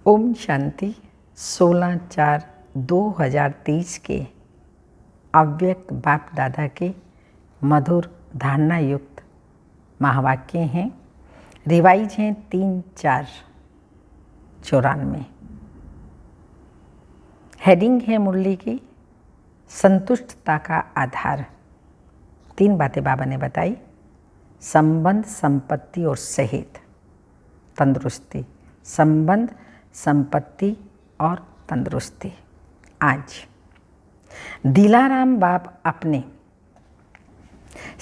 ओम शांति 16/4/2023 के अव्यक्त बाप दादा के मधुर धारणा युक्त महावाक्य हैं। रिवाइज हैं 3/4/94। हेडिंग है मुरली की संतुष्टता का आधार। 3 बातें बाबा ने बताई: संबंध, संपत्ति और सेहत, तंदुरुस्ती। संबंध, संपत्ति और तंदुरुस्ती। आज दिलाराम बाप अपने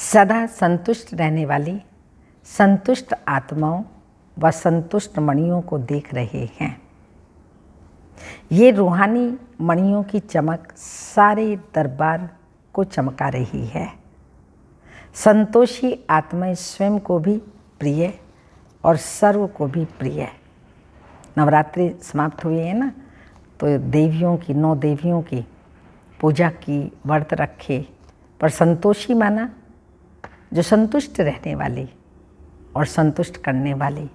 सदा संतुष्ट रहने वाली संतुष्ट आत्माओं व संतुष्ट मणियों को देख रहे हैं। ये रूहानी मणियों की चमक सारे दरबार को चमका रही है। संतोषी आत्माएं स्वयं को भी प्रिय और सर्व को भी प्रिय। नवरात्रि समाप्त हुई है ना, तो देवियों की 9 देवियों की पूजा की, व्रत रखे, पर संतोषी माना जो संतुष्ट रहने वाली और संतुष्ट करने वाली।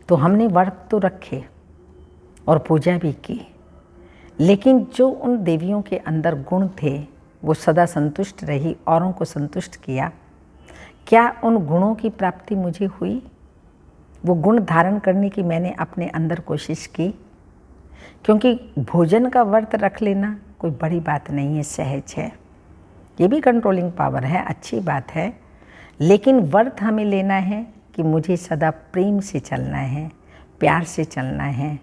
तो हमने व्रत तो रखे और पूजा भी की, लेकिन जो उन देवियों के अंदर गुण थे वो सदा संतुष्ट रही, औरों को संतुष्ट किया। क्या उन गुणों की प्राप्ति मुझे हुई? वो गुण धारण करने की मैंने अपने अंदर कोशिश की, क्योंकि भोजन का व्रत रख लेना कोई बड़ी बात नहीं है, सहज है। ये भी कंट्रोलिंग पावर है, अच्छी बात है, लेकिन व्रत हमें लेना है कि मुझे सदा प्रेम से चलना है, प्यार से चलना है।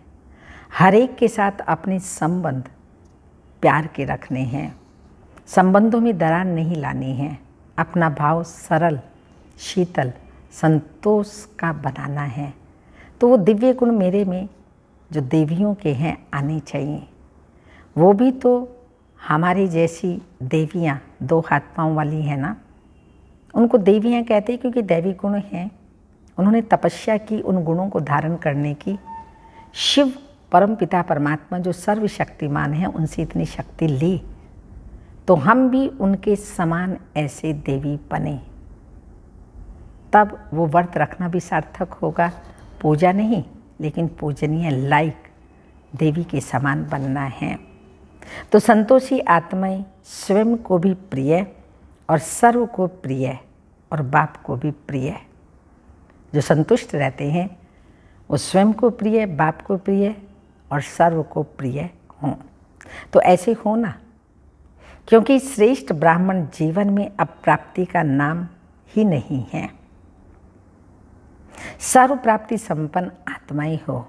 हर एक के साथ अपने संबंध प्यार के रखने हैं, संबंधों में दरार नहीं लानी है। अपना भाव सरल, शीतल, संतोष का बनाना है। तो वो दिव्य गुण मेरे में जो देवियों के हैं आने चाहिए। वो भी तो हमारी जैसी देवियाँ 2 हाथ पाँव वाली हैं ना, उनको देवियाँ कहते हैं क्योंकि दैवी गुण हैं। उन्होंने तपस्या की उन गुणों को धारण करने की। शिव परम पिता परमात्मा जो सर्वशक्तिमान है, उनसे इतनी शक्ति ली, तो हम भी उनके समान ऐसे देवी बने, तब वो व्रत रखना भी सार्थक होगा। पूजा नहीं, लेकिन पूजनीय लायक देवी के समान बनना है। तो संतोषी आत्माएं स्वयं को भी प्रिय और सर्व को प्रिय और बाप को भी प्रिय। जो संतुष्ट रहते हैं वो स्वयं को प्रिय, बाप को प्रिय और सर्व को प्रिय हों। तो ऐसे हो ना, क्योंकि श्रेष्ठ ब्राह्मण जीवन में अब प्राप्ति का नाम ही नहीं है। सर्व प्राप्ति संपन्न आत्माएं हो,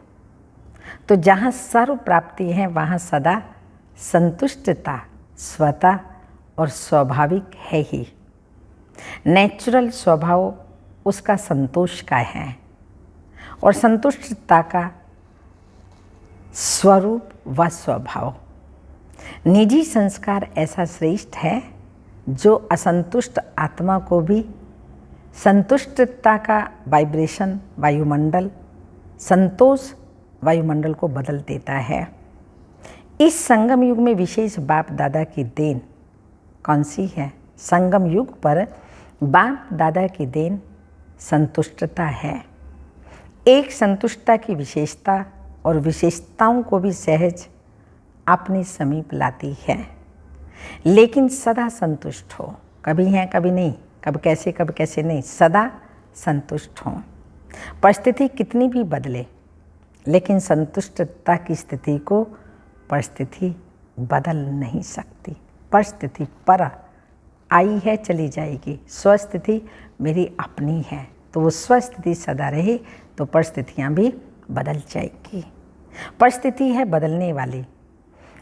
तो जहाँ सर्व प्राप्ति है वहाँ सदा संतुष्टता स्वतः और स्वाभाविक है ही। नेचुरल स्वभाव उसका संतोष का है और संतुष्टता का स्वरूप व स्वभाव। निजी संस्कार ऐसा श्रेष्ठ है जो असंतुष्ट आत्मा को भी संतुष्टता का वाइब्रेशन, वायुमंडल, संतोष वायुमंडल को बदल देता है। इस संगम युग में विशेष बाप दादा की देन कौन सी है? संगम युग पर बाप दादा की देन संतुष्टता है। एक संतुष्टता की विशेषता और विशेषताओं को भी सहज अपने समीप लाती है, लेकिन सदा संतुष्ट हो। कभी हैं कभी नहीं, कब कैसे नहीं, सदा संतुष्ट हों। परिस्थिति कितनी भी बदले, लेकिन संतुष्टता की स्थिति को परिस्थिति बदल नहीं सकती। परिस्थिति पर आई है, चली जाएगी। स्वस्थिति मेरी अपनी है, तो वो स्वस्थिति सदा रहे तो परिस्थितियाँ भी बदल जाएगी। परिस्थिति है बदलने वाली,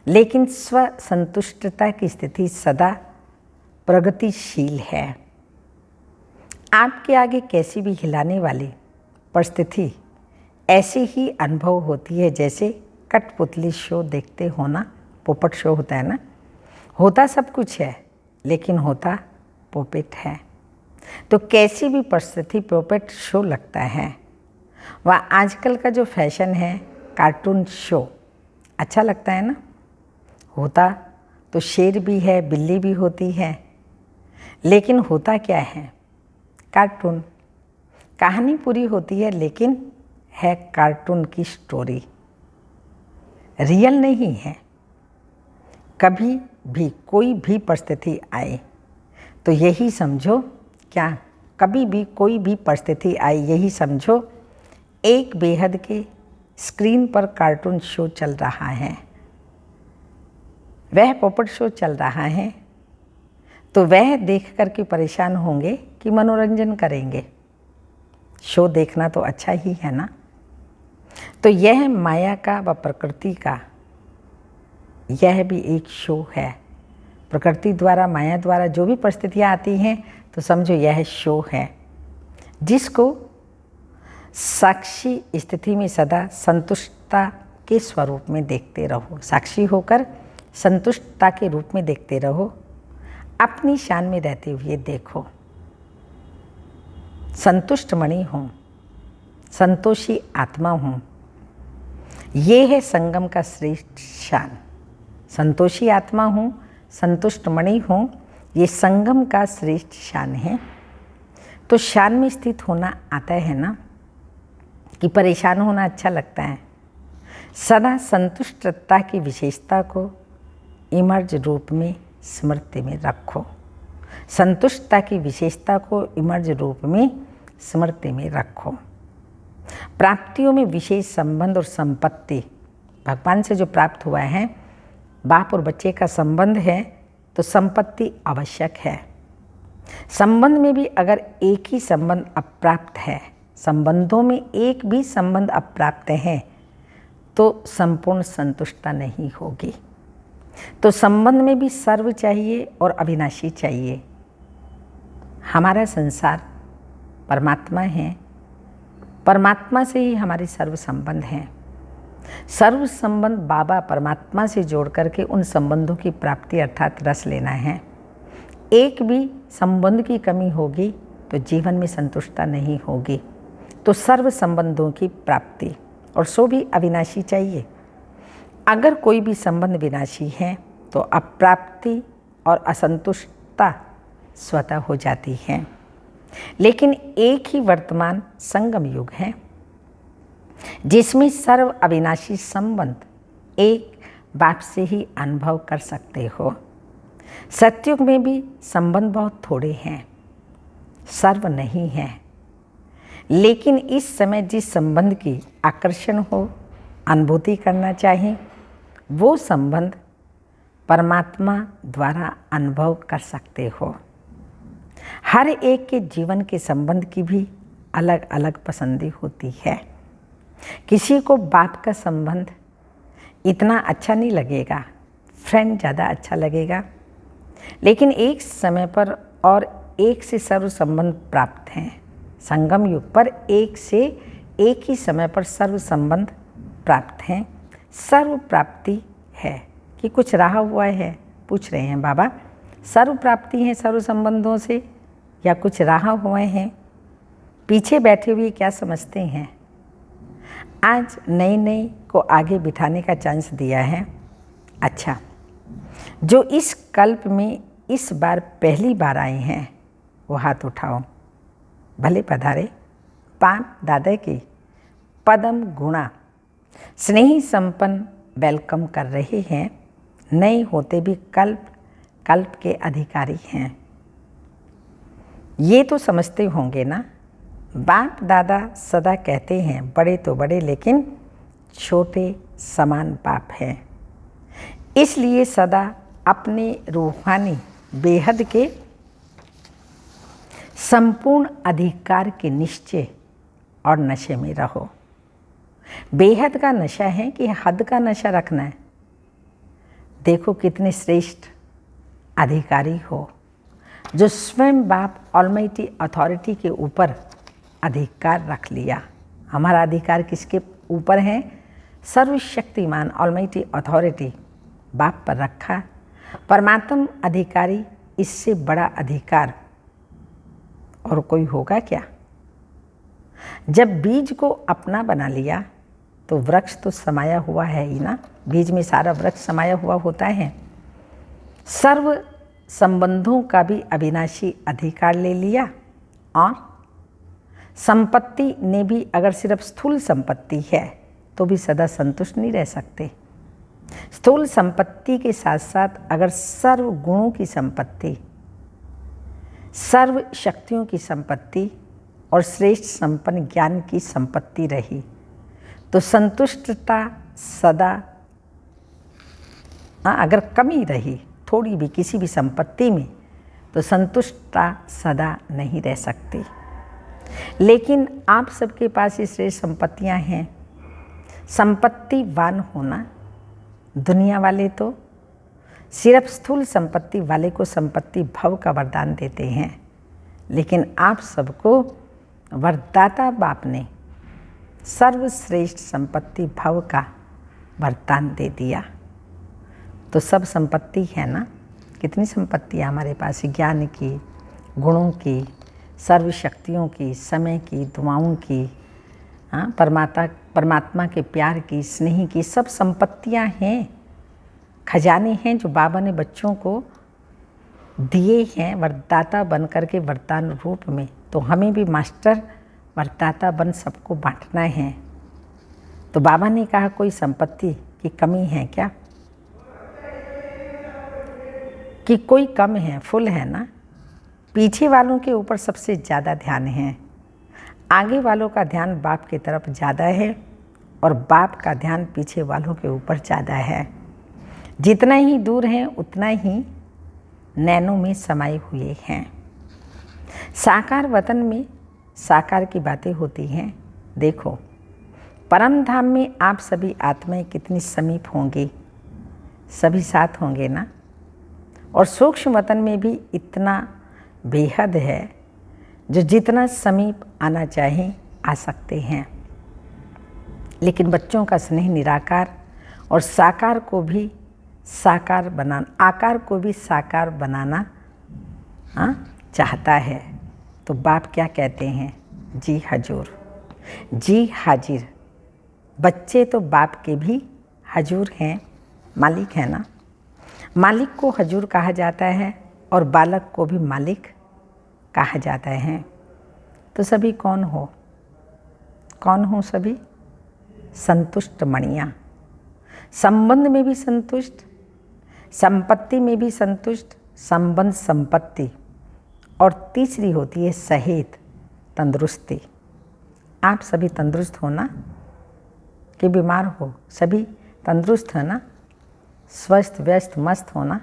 लेकिन स्व संतुष्टता की स्थिति सदा प्रगतिशील है। आपके आगे कैसी भी हिलाने वाली परिस्थिति ऐसी ही अनुभव होती है जैसे कठपुतली शो देखते हो ना, पोपट शो होता है ना। होता सब कुछ है, लेकिन होता पोपेट है। तो कैसी भी परिस्थिति पोपेट शो लगता है। वह आजकल का जो फैशन है कार्टून शो अच्छा लगता है ना। होता तो शेर भी है, बिल्ली भी होती है, लेकिन होता क्या है? कार्टून। कहानी पूरी होती है, लेकिन है कार्टून की स्टोरी। रियल नहीं है। कभी भी कोई भी परिस्थिति आए तो यही समझो, क्या कभी भी कोई भी परिस्थिति आए यही समझो एक बेहद के स्क्रीन पर कार्टून शो चल रहा है, वह पोपट शो चल रहा है, तो वह देख कर के परेशान होंगे कि मनोरंजन करेंगे। शो देखना तो अच्छा ही है ना। तो यह माया का व प्रकृति का यह भी एक शो है। प्रकृति द्वारा, माया द्वारा जो भी परिस्थितियाँ आती हैं तो समझो यह शो है, जिसको साक्षी स्थिति में सदा संतुष्टता के स्वरूप में देखते रहो। साक्षी होकर संतुष्टता के रूप में देखते रहो, अपनी शान में रहते हुए देखो। संतुष्ट मणि हूँ, संतोषी आत्मा हूँ, ये है संगम का श्रेष्ठ शान। संतोषी आत्मा हूँ, संतुष्ट मणि हूँ, ये संगम का श्रेष्ठ शान है। तो शान में स्थित होना आता है ना, कि परेशान होना अच्छा लगता है। सदा संतुष्टता की विशेषता को इमर्ज रूप में स्मृति में रखो। संतुष्टता की विशेषता को इमर्ज रूप में स्मृति में रखो। प्राप्तियों में विशेष संबंध और संपत्ति भगवान से जो प्राप्त हुआ है, बाप और बच्चे का संबंध है, तो संपत्ति आवश्यक है। संबंध में भी अगर एक ही संबंध अप्राप्त है, संबंधों में एक भी संबंध अप्राप्त है, तो संपूर्ण संतुष्टता नहीं होगी। तो संबंध में भी सर्व चाहिए और अविनाशी चाहिए। हमारा संसार परमात्मा है, परमात्मा से ही हमारे सर्व संबंध हैं। सर्व संबंध बाबा परमात्मा से जोड़ करके उन संबंधों की प्राप्ति अर्थात रस लेना है। एक भी संबंध की कमी होगी तो जीवन में संतुष्टता नहीं होगी। तो सर्व संबंधों की प्राप्ति, और सो भी अविनाशी चाहिए। अगर कोई भी संबंध विनाशी है तो अप्राप्ति और असंतुष्टता स्वतः हो जाती है। लेकिन एक ही वर्तमान संगम युग है, जिसमें सर्व अविनाशी संबंध एक बाप से ही अनुभव कर सकते हो। सतयुग में भी संबंध बहुत थोड़े हैं, सर्व नहीं है। लेकिन इस समय जिस संबंध की आकर्षण हो, अनुभूति करना चाहें, वो संबंध परमात्मा द्वारा अनुभव कर सकते हो। हर एक के जीवन के संबंध की भी अलग अलग पसंदी होती है। किसी को बाप का संबंध इतना अच्छा नहीं लगेगा, फ्रेंड ज़्यादा अच्छा लगेगा। लेकिन एक समय पर और एक से सर्व संबंध प्राप्त हैं। संगम युग पर एक से एक ही समय पर सर्व संबंध प्राप्त हैं। सर्व प्राप्ति है कि कुछ रहा हुआ है, पूछ रहे हैं बाबा, सर्व प्राप्ति है सर्व संबंधों से या कुछ रहा हुआ है? पीछे बैठे हुए क्या समझते हैं? आज नए नए को आगे बिठाने का चांस दिया है। अच्छा, जो इस कल्प में इस बार पहली बार आए हैं वो हाथ उठाओ। भले पधारे। बाप दादा की पदम गुणा स्नेही संपन्न वेलकम कर रहे हैं। नए होते भी कल्प के अधिकारी हैं। ये तो समझते होंगे ना, बाप दादा सदा कहते हैं बड़े तो बड़े लेकिन छोटे समान बाप हैं। इसलिए सदा अपने रूहानी बेहद के संपूर्ण अधिकार के निश्चय और नशे में रहो। बेहद का नशा है कि हद का नशा रखना है। देखो कितने श्रेष्ठ अधिकारी हो, जो स्वयं बाप ऑलमाइटी अथॉरिटी के ऊपर अधिकार रख लिया। हमारा अधिकार किसके ऊपर है? सर्वशक्तिमान ऑलमाइटी अथॉरिटी बाप पर रखा। परमात्म अधिकारी, इससे बड़ा अधिकार और कोई होगा क्या? जब बीज को अपना बना लिया तो वृक्ष तो समाया हुआ है ही ना। बीज में सारा वृक्ष समाया हुआ होता है। सर्व संबंधों का भी अविनाशी अधिकार ले लिया। और संपत्ति ने भी अगर सिर्फ स्थूल संपत्ति है तो भी सदा संतुष्ट नहीं रह सकते। स्थूल संपत्ति के साथ साथ अगर सर्व गुणों की संपत्ति, सर्व शक्तियों की संपत्ति और श्रेष्ठ संपन्न ज्ञान की संपत्ति रही तो संतुष्टता सदा, अगर कमी रही थोड़ी भी किसी भी संपत्ति में तो संतुष्टता सदा नहीं रह सकती। लेकिन आप सबके पास ये श्रेष्ठ संपत्तियां हैं। संपत्तिवान होना, दुनिया वाले तो सिर्फ स्थूल संपत्ति वाले को संपत्ति भव का वरदान देते हैं, लेकिन आप सबको वरदाता बाप ने सर्वश्रेष्ठ संपत्ति भव का वरदान दे दिया। तो सब संपत्ति है ना। कितनी संपत्ति है हमारे पास, ज्ञान की, गुणों की, सर्व शक्तियों की, समय की, दुआओं की, परमात्मा के प्यार की, स्नेह की, सब संपत्तियां हैं, खजाने हैं जो बाबा ने बच्चों को दिए हैं वरदाता बन करके वरदान रूप में। तो हमें भी मास्टर वरदाता बन सबको बांटना है। तो बाबा ने कहा कोई संपत्ति की कमी है क्या, कि कोई कम है, फुल है ना। पीछे वालों के ऊपर सबसे ज़्यादा ध्यान है, आगे वालों का ध्यान बाप की तरफ ज़्यादा है और बाप का ध्यान पीछे वालों के ऊपर ज़्यादा है। जितना ही दूर हैं उतना ही नैनों में समाये हुए हैं। साकार वतन में साकार की बातें होती हैं। देखो परम धाम में आप सभी आत्माएं कितनी समीप होंगी, सभी साथ होंगे ना। और सूक्ष्म वतन में भी इतना बेहद है जो जितना समीप आना चाहे आ सकते हैं। लेकिन बच्चों का स्नेह निराकार और साकार को भी साकार बनाना, आकार को भी साकार बनाना चाहता है। तो बाप क्या कहते हैं, जी हजूर, जी हाजिर। बच्चे तो बाप के भी हजूर हैं, मालिक है ना। मालिक को हजूर कहा जाता है और बालक को भी मालिक कहा जाता है। तो सभी कौन हो, कौन हो सभी? संतुष्ट मणियाँ, संबंध में भी संतुष्ट, संपत्ति में भी संतुष्ट, संबंध संपत्ति, और तीसरी होती है सहित तंदुरुस्ती। आप सभी तंदुरुस्त हो ना, कि बीमार हो? सभी तंदुरुस्त है ना, स्वस्थ व्यस्त मस्त हो ना।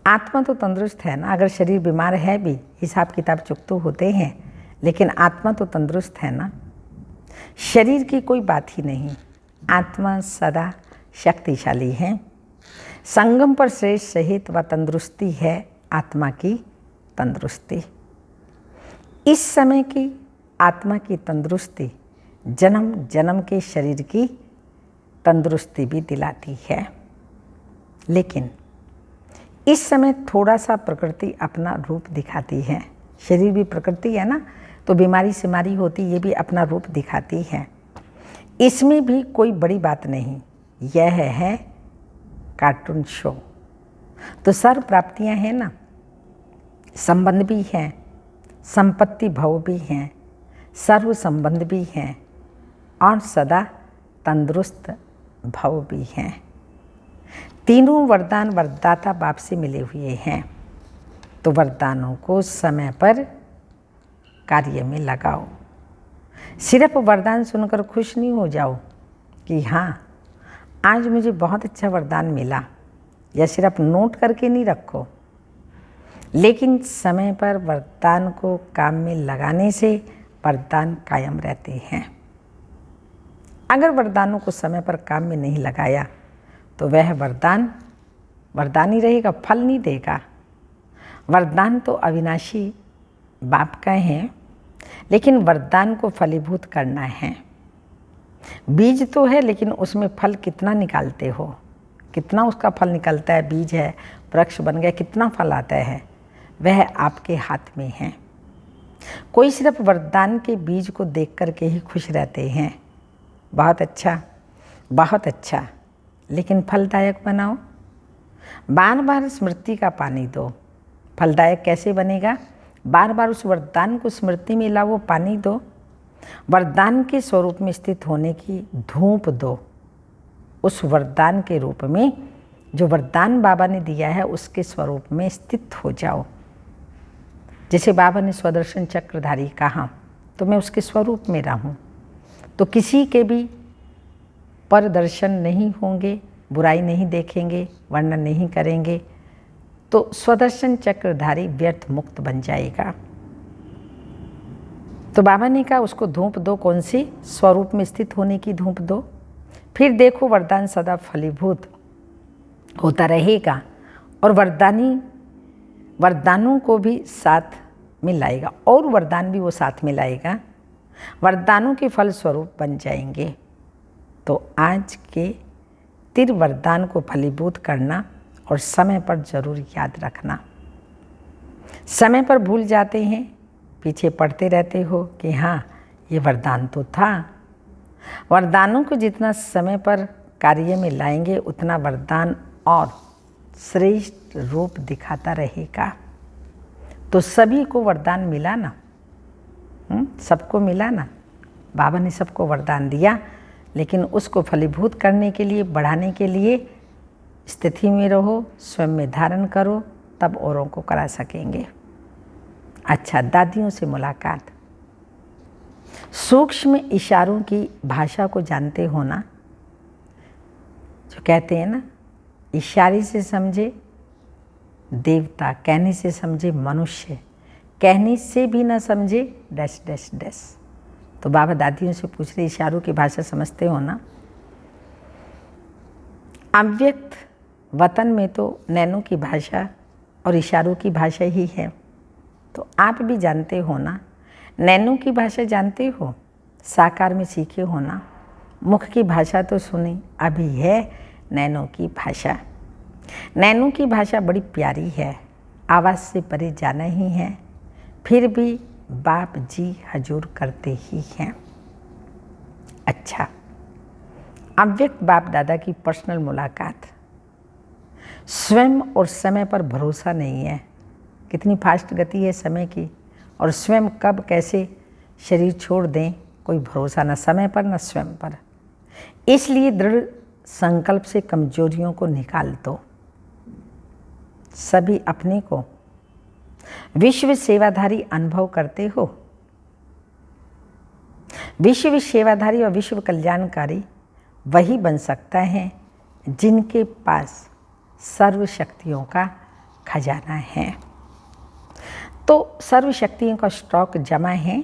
आत्मा तो तंदुरुस्त है ना। अगर शरीर बीमार है भी, हिसाब किताब चुक तो होते हैं, लेकिन आत्मा तो तंदुरुस्त है ना। शरीर की कोई बात ही नहीं, आत्मा सदा शक्तिशाली है। संगम पर श्रेष्ठ सहित व तंदुरुस्ती है आत्मा की तंदुरुस्ती। इस समय की आत्मा की तंदुरुस्ती जन्म जन्म के शरीर की तंदुरुस्ती भी दिलाती है। लेकिन इस समय थोड़ा सा प्रकृति अपना रूप दिखाती है। शरीर भी प्रकृति है ना, तो बीमारी सिमारी होती, ये भी अपना रूप दिखाती है। इसमें भी कोई बड़ी बात नहीं, यह है कार्टून शो। तो सर्व प्राप्तियां हैं ना, संबंध भी हैं, संपत्ति भव भी हैं, सर्व संबंध भी हैं और सदा तंदुरुस्त भव भी हैं। तीनों वरदान वरदाता बाप से मिले हुए हैं। तो वरदानों को समय पर कार्य में लगाओ। सिर्फ वरदान सुनकर खुश नहीं हो जाओ कि हाँ आज मुझे बहुत अच्छा वरदान मिला, या सिर्फ नोट करके नहीं रखो। लेकिन समय पर वरदान को काम में लगाने से वरदान कायम रहते हैं। अगर वरदानों को समय पर काम में नहीं लगाया तो वह वरदान ही रहेगा, फल नहीं देगा। वरदान तो अविनाशी बाप का है, लेकिन वरदान को फलीभूत करना है। बीज तो है, लेकिन उसमें फल कितना निकालते हो, कितना उसका फल निकलता है। बीज है, वृक्ष बन गया, कितना फल आता है, वह आपके हाथ में है। कोई सिर्फ वरदान के बीज को देख कर के ही खुश रहते हैं, बहुत अच्छा बहुत अच्छा, लेकिन फलदायक बनाओ। बार बार स्मृति का पानी दो। फलदायक कैसे बनेगा? बार बार उस वरदान को स्मृति में लाओ, पानी दो। वरदान के स्वरूप में स्थित होने की धूप दो। उस वरदान के रूप में, जो वरदान बाबा ने दिया है उसके स्वरूप में स्थित हो जाओ। जैसे बाबा ने स्वदर्शन चक्रधारी कहा, तो मैं उसके स्वरूप में रहूं, तो किसी के भी परदर्शन नहीं होंगे, बुराई नहीं देखेंगे, वर्णन नहीं करेंगे, तो स्वदर्शन चक्रधारी व्यर्थ मुक्त बन जाएगा। तो बाबा ने कहा उसको धूप दो, कौन सी? स्वरूप में स्थित होने की धूप दो। फिर देखो वरदान सदा फलीभूत होता रहेगा और वरदानों को भी साथ में लाएगा, और वरदान भी वो साथ में लाएगा, वरदानों के फल स्वरूप बन जाएंगे। तो आज के 3 वरदान को फलीभूत करना और समय पर जरूर याद रखना। समय पर भूल जाते हैं, पीछे पढ़ते रहते हो कि हाँ ये वरदान तो था। वरदानों को जितना समय पर कार्य में लाएंगे उतना वरदान और श्रेष्ठ रूप दिखाता रहेगा। तो सभी को वरदान मिला ना, सबको मिला ना। बाबा ने सबको वरदान दिया, लेकिन उसको फलीभूत करने के लिए, बढ़ाने के लिए स्थिति में रहो, स्वयं में धारण करो, तब औरों को करा सकेंगे। अच्छा, दादियों से मुलाकात। सूक्ष्म इशारों की भाषा को जानते हो ना, जो कहते हैं ना, इशारे से समझे देवता, कहने से समझे मनुष्य, कहने से भी ना समझे डैश डैश डैश। तो बाबा दादियों से पूछ रहे, इशारों की भाषा समझते हो ना? अव्यक्त वतन में तो नैनों की भाषा और इशारों की भाषा ही है, तो आप भी जानते हो ना, नैनों की भाषा जानते हो, साकार में सीखे हो ना। मुख की भाषा तो सुनी, अभी है नैनों की भाषा। नैनों की भाषा बड़ी प्यारी है, आवाज़ से परे जाना ही है, फिर भी बाप जी हजूर करते ही हैं। अच्छा, अव्यक्त बाप दादा की पर्सनल मुलाकात। स्वयं और समय पर भरोसा नहीं है, कितनी फास्ट गति है समय की, और स्वयं कब कैसे शरीर छोड़ दें कोई भरोसा, न समय पर न स्वयं पर। इसलिए दृढ़ संकल्प से कमजोरियों को निकाल दो। सभी अपने को विश्व सेवाधारी अनुभव करते हो। विश्व सेवाधारी और विश्व कल्याणकारी वही बन सकता है जिनके पास सर्व शक्तियों का खजाना है। तो सर्व शक्तियों का स्टॉक जमा है,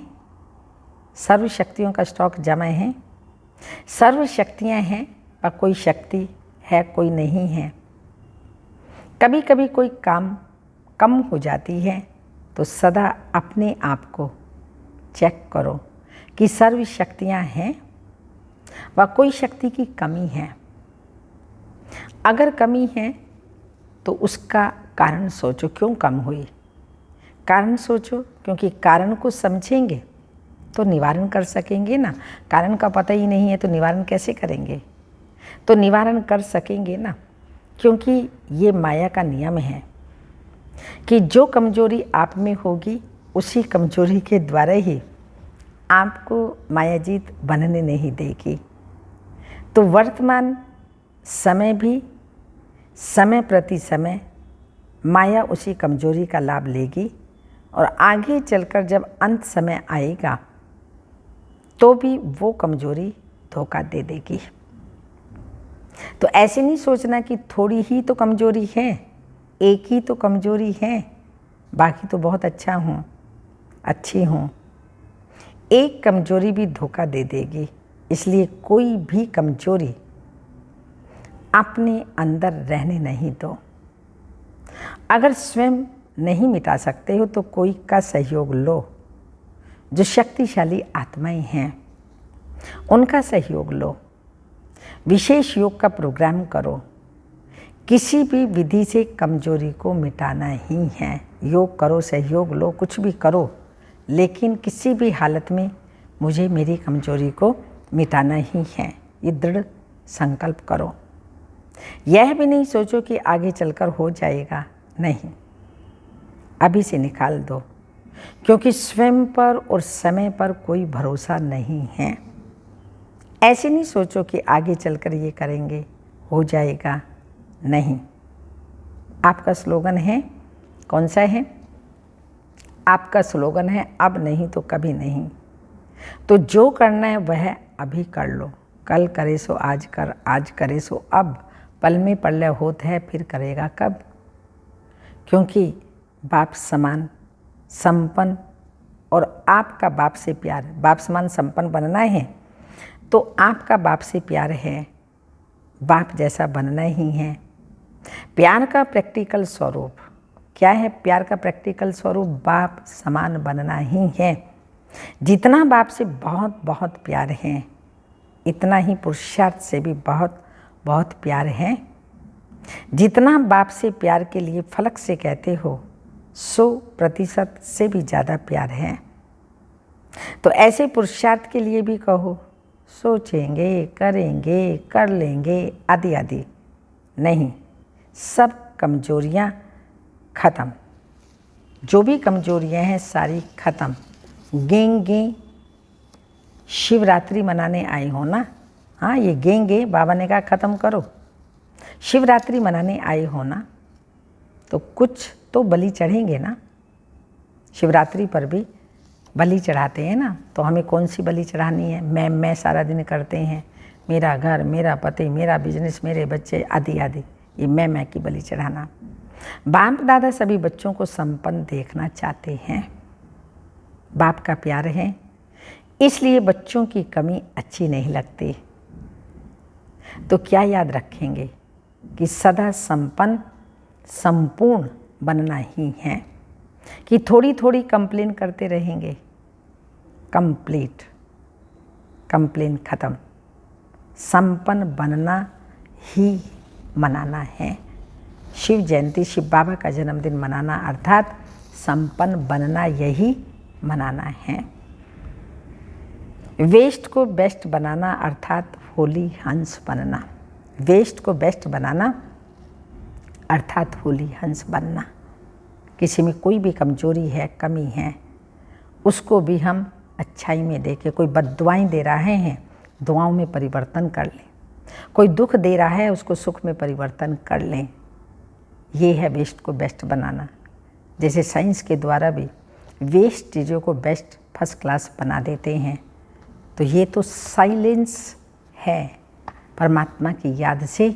सर्व शक्तियों का स्टॉक जमा है। सर्व शक्तियाँ हैं पर कोई शक्ति है, कोई नहीं है। कभी कभी कोई काम कम हो जाती है, तो सदा अपने आप को चेक करो कि सर्व शक्तियाँ हैं व कोई शक्ति की कमी है। अगर कमी है तो उसका कारण सोचो, क्यों कम हुई, कारण सोचो, क्योंकि कारण को समझेंगे तो निवारण कर सकेंगे ना। कारण का पता ही नहीं है तो निवारण कैसे करेंगे? तो निवारण कर सकेंगे ना, क्योंकि ये माया का नियम है कि जो कमजोरी आप में होगी उसी कमजोरी के द्वारा ही आपको मायाजीत बनने नहीं देगी। तो वर्तमान समय भी समय प्रति समय माया उसी कमजोरी का लाभ लेगी, और आगे चलकर जब अंत समय आएगा तो भी वो कमजोरी धोखा दे देगी। तो ऐसे नहीं सोचना कि थोड़ी ही तो कमजोरी है, एक ही तो कमजोरी है, बाकी तो बहुत अच्छा हूँ, अच्छी हूँ। एक कमजोरी भी धोखा दे देगी। इसलिए कोई भी कमजोरी अपने अंदर रहने नहीं दो। अगर स्वयं नहीं मिटा सकते हो तो कोई का सहयोग लो, जो शक्तिशाली आत्माएं हैं उनका सहयोग लो। विशेष योग का प्रोग्राम करो। किसी भी विधि से कमजोरी को मिटाना ही है। योग करो, सहयोग लो, कुछ भी करो, लेकिन किसी भी हालत में मुझे मेरी कमजोरी को मिटाना ही है, ये दृढ़ संकल्प करो। यह भी नहीं सोचो कि आगे चलकर हो जाएगा, नहीं, अभी से निकाल दो, क्योंकि स्वयं पर और समय पर कोई भरोसा नहीं है। ऐसे नहीं सोचो कि आगे चलकर ये करेंगे, हो जाएगा, नहीं। आपका स्लोगन है, कौन सा है? आपका स्लोगन है अब नहीं तो कभी नहीं। तो जो करना है वह अभी कर लो। कल करे सो आज कर, आज करे सो अब, पल में पल्ले होत है फिर करेगा कब। क्योंकि बाप समान संपन्न और आपका बाप से प्यार, बाप समान संपन्न बनना है तो आपका बाप से प्यार है, बाप जैसा बनना ही है। प्यार का प्रैक्टिकल स्वरूप क्या है? प्यार का प्रैक्टिकल स्वरूप बाप समान बनना ही है। जितना बाप से बहुत बहुत प्यार है, इतना ही पुरुषार्थ से भी बहुत बहुत प्यार है। जितना बाप से प्यार के लिए फलक से कहते हो, 100% से भी ज़्यादा प्यार है। तो ऐसे पुरुषार्थ के लिए भी कहो, सोचेंगे, करेंगे, कर लेंगे आदि आदि नहीं। सब कमजोरियाँ ख़त्म, जो भी कमजोरियाँ हैं सारी ख़त्म। गेंगे शिवरात्रि मनाने आए हो ना, हाँ ये गेंगे बाबा ने कहा ख़त्म करो। शिवरात्रि मनाने आए हो ना, तो कुछ तो बलि चढ़ेंगे ना। शिवरात्रि पर भी बलि चढ़ाते हैं ना, तो हमें कौन सी बलि चढ़ानी है? मैं सारा दिन करते हैं, मेरा घर, मेरा पति, मेरा बिजनेस, मेरे बच्चे आदि आदि, ये मैं की बलि चढ़ाना। बाप दादा सभी बच्चों को संपन्न देखना चाहते हैं। बाप का प्यार है, इसलिए बच्चों की कमी अच्छी नहीं लगती। तो क्या याद रखेंगे कि सदा संपन्न संपूर्ण बनना ही है। कि थोड़ी थोड़ी कंप्लेन करते रहेंगे, कंप्लेन खत्म। संपन्न बनना ही मनाना है। शिव जयंती, शिव बाबा का जन्मदिन मनाना अर्थात संपन्न बनना, यही मनाना है। वेस्ट को बेस्ट बनाना अर्थात होली हंस बनना। वेस्ट को बेस्ट बनाना अर्थात होली हंस बनना। किसी में कोई भी कमजोरी है, कमी है, उसको भी हम अच्छाई में देखें। कोई बद्दुआएं दे रहे हैं, दुआओं में परिवर्तन कर लें। कोई दुख दे रहा है, उसको सुख में परिवर्तन कर लें। ये है वेस्ट को बेस्ट बनाना। जैसे साइंस के द्वारा भी वेस्ट चीज़ों को बेस्ट, फर्स्ट क्लास बना देते हैं, तो ये तो साइलेंस है। परमात्मा की याद से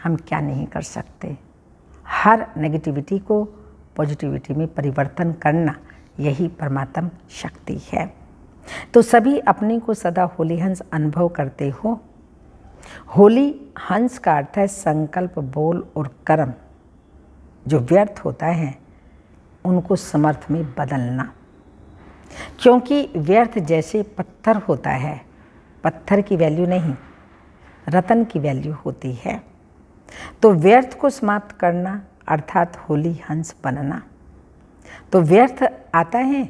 हम क्या नहीं कर सकते। हर नेगेटिविटी को पॉजिटिविटी में परिवर्तन करना, यही परमात्म शक्ति है। तो सभी अपने को सदा होली हंस अनुभव करते हो। होली हंस का अर्थ है संकल्प, बोल और कर्म जो व्यर्थ होता है उनको समर्थ में बदलना। क्योंकि व्यर्थ जैसे पत्थर होता है, पत्थर की वैल्यू नहीं, रतन की वैल्यू होती है। तो व्यर्थ को समाप्त करना अर्थात होली हंस बनना। तो व्यर्थ आता है,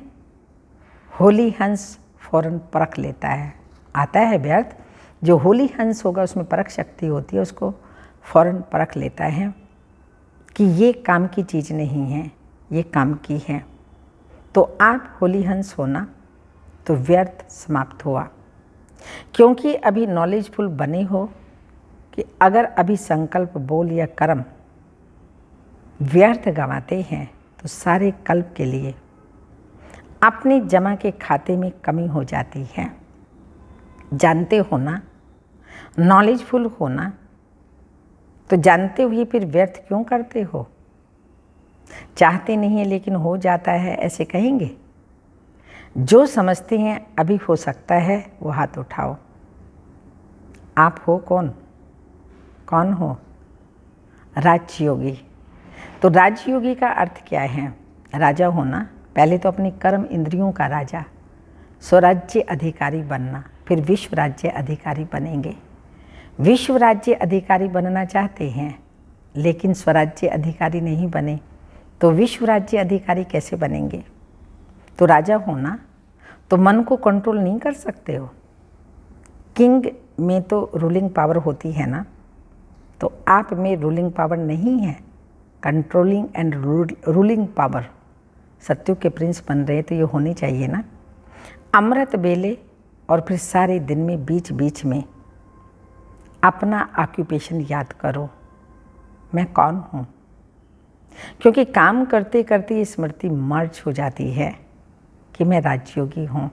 होली हंस फौरन परख लेता है। आता है व्यर्थ, जो होली हंस होगा उसमें परख शक्ति होती है, उसको फौरन परख लेता है कि ये काम की चीज़ नहीं है, ये काम की है। तो आप होली हंस होना तो व्यर्थ समाप्त हुआ। क्योंकि अभी नॉलेजफुल बने हो कि अगर अभी संकल्प, बोल या कर्म व्यर्थ गंवाते हैं तो सारे कल्प के लिए अपने जमा के खाते में कमी हो जाती है। जानते हो ना, नॉलेजफुल होना, तो जानते हुए फिर व्यर्थ क्यों करते हो? चाहते नहीं है लेकिन हो जाता है, ऐसे कहेंगे? जो समझते हैं अभी हो सकता है वो हाथ उठाओ। आप हो कौन? कौन हो? राजयोगी। तो राजयोगी का अर्थ क्या है? राजा होना। पहले तो अपनी कर्म इंद्रियों का राजा, स्वराज्य अधिकारी बनना, फिर विश्व राज्य अधिकारी बनेंगे। विश्व राज्य अधिकारी बनना चाहते हैं लेकिन स्वराज्य अधिकारी नहीं बने तो विश्व राज्य अधिकारी कैसे बनेंगे? तो राजा होना, तो मन को कंट्रोल नहीं कर सकते हो। किंग में तो रूलिंग पावर होती है ना, तो आप में रूलिंग पावर नहीं है। कंट्रोलिंग एंड रूलिंग पावर, सत्युग के प्रिंस बन रहे तो ये होनी चाहिए ना। अमृत बेले और फिर सारे दिन में बीच बीच में अपना ऑक्यूपेशन याद करो, मैं कौन हूँ। क्योंकि काम करते करते ये स्मृति मर्ज हो जाती है कि मैं राजयोगी हूँ।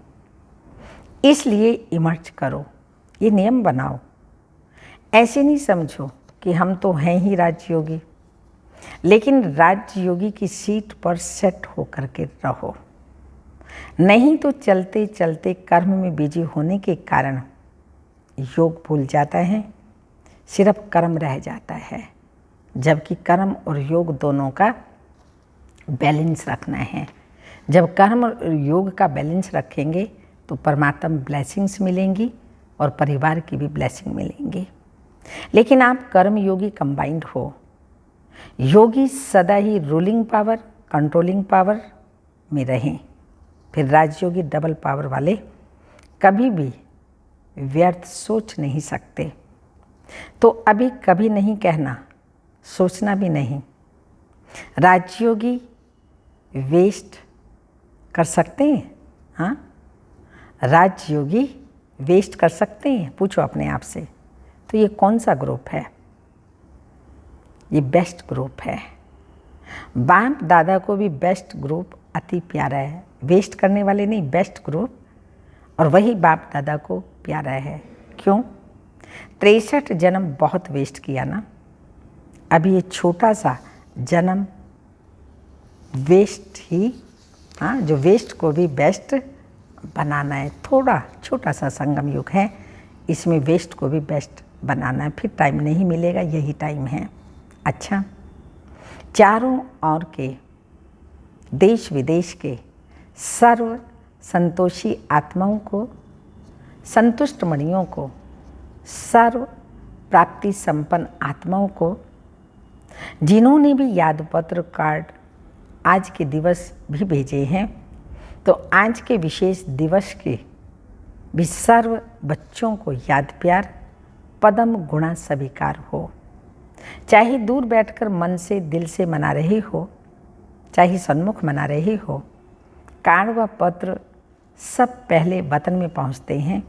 इसलिए इमर्ज करो, ये नियम बनाओ। ऐसे नहीं समझो कि हम तो हैं ही राजयोगी, लेकिन राजयोगी की सीट पर सेट होकर के रहो। नहीं तो चलते चलते कर्म में बिजी होने के कारण योग भूल जाता है, सिर्फ कर्म रह जाता है। जबकि कर्म और योग दोनों का बैलेंस रखना है। जब कर्म और योग का बैलेंस रखेंगे तो परमात्मा ब्लेसिंग्स मिलेंगी और परिवार की भी ब्लेसिंग मिलेंगी। लेकिन आप कर्म योगी कंबाइंड हो। योगी सदा ही रूलिंग पावर, कंट्रोलिंग पावर में रहें। फिर राजयोगी डबल पावर वाले कभी भी व्यर्थ सोच नहीं सकते। तो अभी कभी नहीं कहना, सोचना भी नहीं। राजयोगी वेस्ट कर सकते हैं? हाँ, राजयोगी वेस्ट कर सकते हैं? पूछो अपने आप से। तो ये कौन सा ग्रुप है? ये बेस्ट ग्रुप है। बाप दादा को भी बेस्ट ग्रुप अति प्यारा है। वेस्ट करने वाले नहीं, बेस्ट ग्रुप। और वही बाप दादा को प्यारा है। क्यों? 63 जन्म बहुत वेस्ट किया ना। अभी ये छोटा सा जन्म वेस्ट ही, हाँ, जो वेस्ट को भी बेस्ट बनाना है। थोड़ा छोटा सा संगम युग है, इसमें वेस्ट को भी बेस्ट बनाना है। फिर टाइम नहीं मिलेगा, यही टाइम है। अच्छा, चारों ओर के देश विदेश के सर्व संतोषी आत्माओं को, संतुष्ट मणियों को, सर्व प्राप्ति संपन्न आत्माओं को, जिन्होंने भी याद पत्र कार्ड आज के दिवस भी भेजे हैं, तो आज के विशेष दिवस के भी सर्व बच्चों को याद प्यार पदम गुणा स्वीकार हो। चाहे दूर बैठकर मन से दिल से मना रहे हो, चाहे सन्मुख मना रहे हो, कार्ड व पत्र सब पहले वतन में पहुंचते हैं।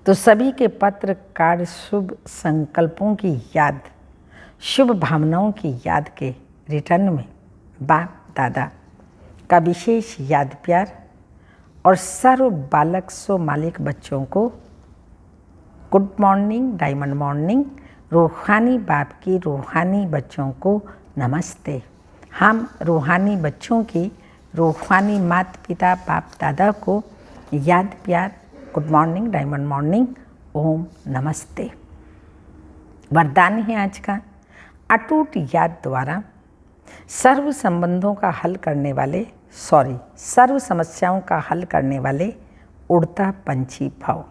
तो सभी के पत्र कार्ड शुभ संकल्पों की याद, शुभ भावनाओं की याद के रिटर्न में बाप दादा का विशेष याद प्यार और सर्व बालक सो मालिक बच्चों को गुड मॉर्निंग, डायमंड मॉर्निंग। रूहानी बाप की रूहानी बच्चों को नमस्ते। हम रूहानी बच्चों की रूहानी माता पिता बाप दादा को याद प्यार, गुड मॉर्निंग, डायमंड मॉर्निंग, ओम नमस्ते। वरदान है आज का, अटूट याद द्वारा सर्व संबंधों का हल करने वाले, सर्व समस्याओं का हल करने वाले उड़ता पंछी भव।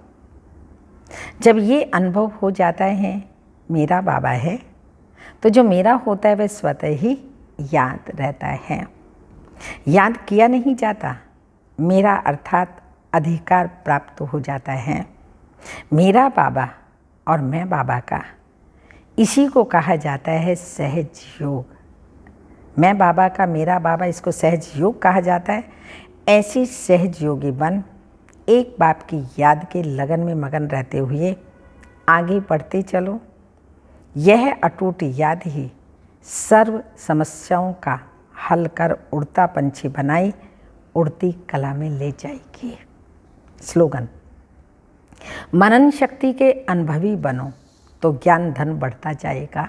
जब ये अनुभव हो जाता है मेरा बाबा है, तो जो मेरा होता है वह स्वतः ही याद रहता है। याद किया नहीं जाता, मेरा अर्थात अधिकार प्राप्त हो जाता है। मेरा बाबा और मैं बाबा का, इसी को कहा जाता है सहज योग। मैं बाबा का, मेरा बाबा, इसको सहज योग कहा जाता है। ऐसी सहज योगी बन एक बाप की याद के लगन में मगन रहते हुए आगे बढ़ते चलो। यह अटूट याद ही सर्व समस्याओं का हल कर उड़ता पंछी बनाई उड़ती कला में ले जाएगी। स्लोगन, मनन शक्ति के अनुभवी बनो तो ज्ञान धन बढ़ता जाएगा।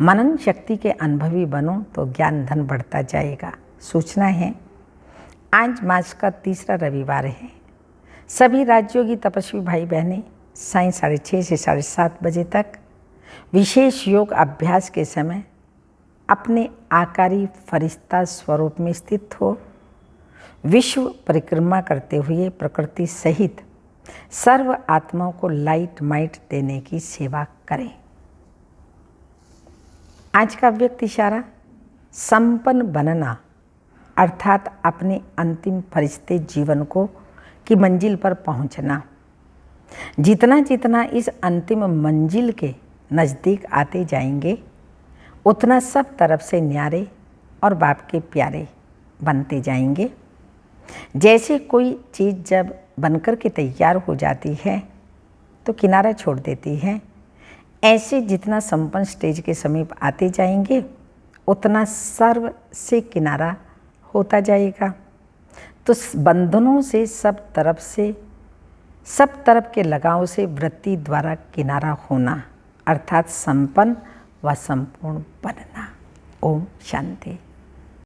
मनन शक्ति के अनुभवी बनो तो ज्ञान धन बढ़ता जाएगा। सूचना है, आज मास का तीसरा रविवार है। सभी राजयोगी तपस्वी भाई बहनें सायं 6:30 से 7:30 बजे तक विशेष योग अभ्यास के समय अपने आकारी फरिश्ता स्वरूप में स्थित हो विश्व परिक्रमा करते हुए प्रकृति सहित सर्व आत्माओं को लाइट माइट देने की सेवा करें। आज का व्यक्ति इशारा, संपन्न बनना अर्थात अपने अंतिम फरिश्ते जीवन को की मंजिल पर पहुंचना। जितना जितना इस अंतिम मंजिल के नज़दीक आते जाएंगे, उतना सब तरफ से न्यारे और बाप के प्यारे बनते जाएंगे। जैसे कोई चीज़ जब बनकर के तैयार हो जाती है तो किनारा छोड़ देती है। ऐसे जितना संपन्न स्टेज के समीप आते जाएंगे उतना सर्व से किनारा होता जाएगा। तो बंधनों से सब तरफ के लगाव से वृत्ति द्वारा किनारा होना अर्थात संपन्न व संपूर्ण बनना। ओम शांति।